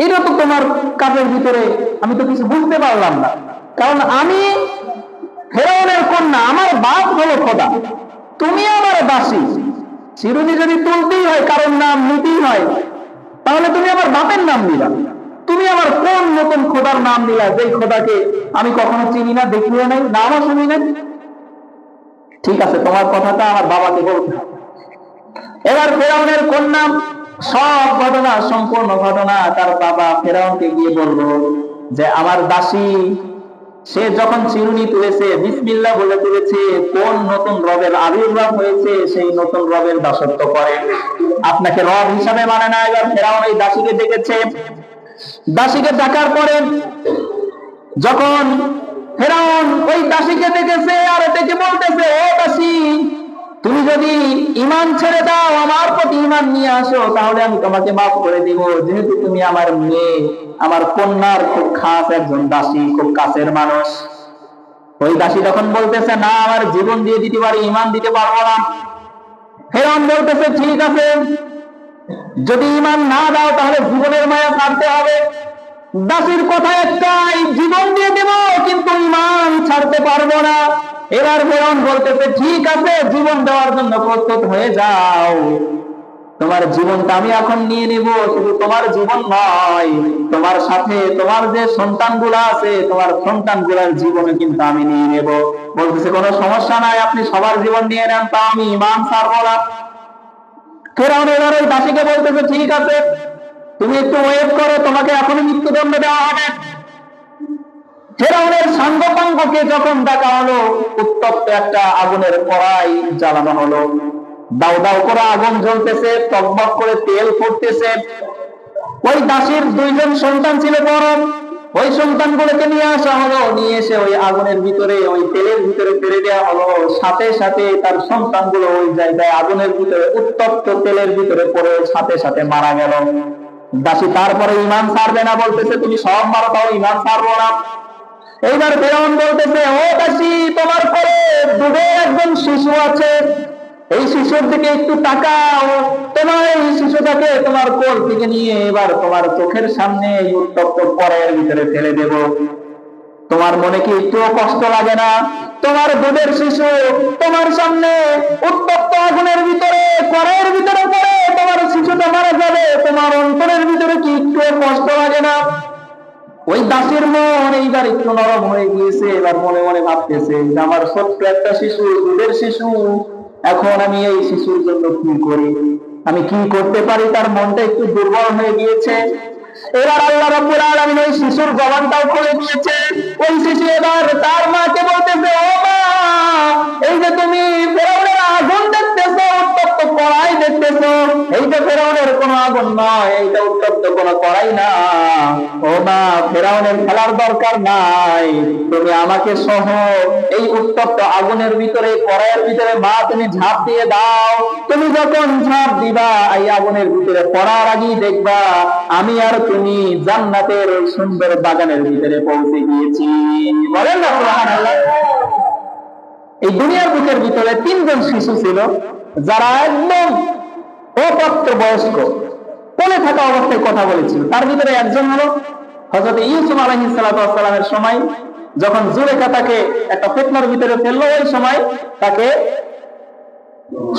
S1: এটা তো তোমার কাজের ভিতরে আমি তো কিছু বুঝতে পারলাম না, কারণ আমি ফেরাউনের কন্যা, আমার বাপ হলো খোদা, তুমি আমার দাসী, চিরুনি যদি তুলতেই হয় কারণ নাম নিতেই হয়, তাহলে তুমি আমার বাপের নাম নিলা, তুমি আমার কোন নতুন খোদার নাম নিলা, যেই খোদাকে আমি কখনো চিনি না, দেখিও নাই, নামও শুনি নাই? ঠিক আছে, তোমার কথাটা আমার বাবাকে বলতে। এবার ফেরাউনের কন্যা সব ঘটনা, সম্পূর্ণ ঘটনা তার বাবা ফেরাউনকে গিয়ে বলল যে আমার দাসী সে যখন চিরুনি তুলেছে বিসমিল্লাহ বলে তুলেছে, কোন নতুন রবের আবির্ভাব হয়েছে সেই নতুন রবের দাসত্ব করে, আপনাকে রব হিসাবে মানে না। এবার ফেরাউন এই দাসীকে ডেকেছে, দাসীকে ডাকার পরে যখন ফেরাউন ওই দাসীকে ডেকেছে আর ডেকে বলতেছে, ও দাসী, তুমি যদি ঈমান ছেড়ে দাও, আমার প্রতি ঈমান নিয়ে আসো, তাহলে আমি তোমাকে মাফ করে দিব, যেহেতু তুমি আমার মেয়ে, আমার কন্যার খুব খাস একজন দাসী, খুব কাছের মানুষ। ওই দাসী তখন বলতেছে, না, আমার জীবন দিয়ে দিতে পারি, ঈমান দিতে পারবো না। ফেরাউন বলতেছে, ঠিক আছে, যদি ঈমান না দাও তাহলে জীবনের মায়া ছাড়তে হবে। দাসীর কথা একটাই, জীবন দিয়ে দেব কিন্তু ঈমান ছাড়তে পারবো না। এবার ফেরাউন বলতেছে, ঠিক আছে, জীবন দেওয়ার জন্য প্রস্তুত হয়ে যাও, তোমার জীবনটা আমি এখন নিয়ে নিব। শুধু তোমার জীবন নয়, তোমার সাথে তোমার যে সন্তানগুলো আছে, তোমার সন্তানগুলোর জীবনে কিন্তু আমি নিয়ে নেব। বলতেছে, কোনো সমস্যা নাই, আপনি সবার জীবন নিয়ে নেন, তা আমি ঈমান ছাড়বো না। ফেরাউন এবার ওই দাসীকে বলতেছে, ঠিক আছে, তুমি একটু ওয়েট করো, তোমাকে এখনই মৃত্যুদণ্ড দেওয়া হবে। ফেরাউনের সাঙ্গপাঙ্গকে যখন ডাকা হলো, উত্তপ্ত একটা আগুনের কড়াই জ্বালানো হলো, দাও দাও করে আগুন জ্বলতেছে, টকবক করে তেল ফুটতেছে। ওই দাসীর দুইজন সন্তান ছিল বড়, ওই সন্তানগুলোকে নিয়ে আসা হলো, নিয়ে এসে ওই আগুনের ভিতরে, ওই তেলের ভিতরে ফেলে দেওয়া হলো। সাথে সাথে তার সন্তানগুলো ওই জায়গায় আগুনের ভিতরে, উত্তপ্ত তেলের ভিতরে পড়ে সাথে সাথে মারা গেল। দাসী তারপরে ঈমান ছাড়বে না, বলতেছে, তুমি সব মারো, তাও ঈমান ছাড়বো না। এইবার ফেরাউন বলতেছে, ও দাসী, তোমার পরে দুধে একজন শিশু আছে, এই শিশুর দিকে একটু তাকাও, তোমার এই শিশুটাকে তোমার কোল থেকে নিয়ে এবার তোমার চোখের সামনে এই উত্তপ্ত কড়াইয়ের ভিতরে ফেলে দেব। তোমার মনে কি একটুও কষ্ট লাগে না? তোমার দুধের শিশু তোমার সামনে উত্তপ্ত আগুনের ভিতরে, কড়াইয়ের ভিতরে পড়ে তোমার শিশুটা মারা যাবে, তোমার অন্তরের ভিতরে কি একটুও কষ্ট লাগে না? ওই দাসের মন এইবার একটু নরম হয়ে গিয়েছে, এবার মনে মনে ভাবতেছে, আমার ছোট্ট একটা শিশু, দুধের শিশু, এখন আমি এই শিশুর জন্য কি করি, আমি কি করতে পারি? তার মনটা একটু দুর্বল হয়ে গিয়েছে। এবার আল্লাহ রাব্বুল আলামিন ওই শিশুর জবানটাও খুলে দিয়েছে। ওই শিশু এবার তার মাকে বলতেছে, ও মা, এই যে তুমি ফেরাউনের আগুন দেখতেছো, উত্তপ্ত কড়াই দেখতেছো, এই যে ফেরাউনের কোনো আগুন নয়, এইটা উত্তপ্ত কোনো কড়াই না। ও মা, ফেরাউনের খেলার দরকার নাই, তুমি আমাকে সহ এই উত্তপ্ত আগুনের ভিতরে, কড়াইয়ের ভিতরে মা তুমি ঝাঁপ দিয়ে দাও। তুমি যখন ঝাঁপ দিবা, এই আগুনের ভিতরে পড়ার আগেই দেখবা আমি আর তুমি জান্নাতের ওই সুন্দর বাগানের ভিতরে পৌঁছে গিয়েছি। বলেন না সুবহানাল্লাহ। এই দুনিয়ার বুকের ভিতরে তিনজন শিশু ছিল, যারা একদম অপ্রাপ্ত বয়স্ক, কোলে থাকা অবস্থায় কথা বলেছিল। তার ভিতরে একজন হলো হযরত ইউসুফ আলাইহিস সালামের সময়, যখন জুলেখা তাকে একটা ফিতনার ভিতরে ফেললো, ওই সময় তাকে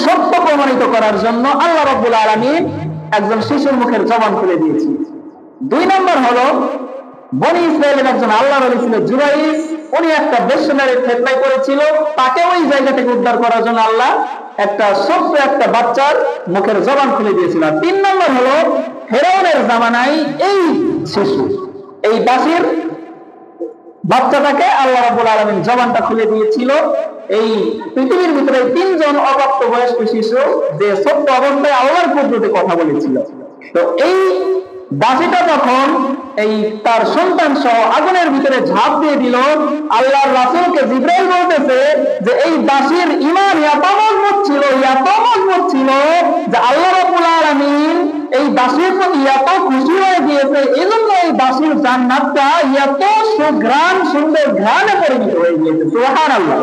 S1: সত্য প্রমাণিত করার জন্য আল্লাহ রাব্বুল আলামিন একজন শিশুর মুখের জবান খুলে দিয়েছে। দুই নম্বর হলো বনি ইসরায়েলের একজন আল্লাহর ওলি ছিল জুরাইস, উনি একটা বেশ্যনারীর ফিতনায় পড়েছিল, তাকে ওই জায়গা থেকে উদ্ধার করার জন্য আল্লাহ একটা ছোট্ট একটা বাচ্চার মুখের জবান খুলে দিয়েছিল। 3 নম্বর হলো ফেরাউনের জামানায় এই শিশু, এই দাসীর বাচ্চাটাকে আল্লাহ রাব্বুল আলামিন জবানটা খুলে দিয়েছিল। এই পৃথিবীর ভিতরে 3 জন অপ্রাপ্ত বয়স্ক শিশু যে ছোট্ট অবস্থায় আল্লাহর পদ্ধতিতে কথা বলেছিল। তো এই দাসীটা যখন এই তার সন্তান সহ আগুনের ভিতরে ঝাঁপ দিয়ে দিল, আল্লাহর রাসূলকে জিবরাইল বলতেছে যে এই দাসীর ঈমান এত মজবুত ছিল, এত মজবুত ছিল যে আল্লাহ রাব্বুল আলামিন এই দাসীর প্রতি এত খুশি হয়ে গিয়েছে, এজন্য এই দাসীর জান্নাতটা এত সুঘ্রাণ সুন্দর ঘ্রাণে পরিণত হয়ে গিয়েছে। সুবহানাল্লাহ।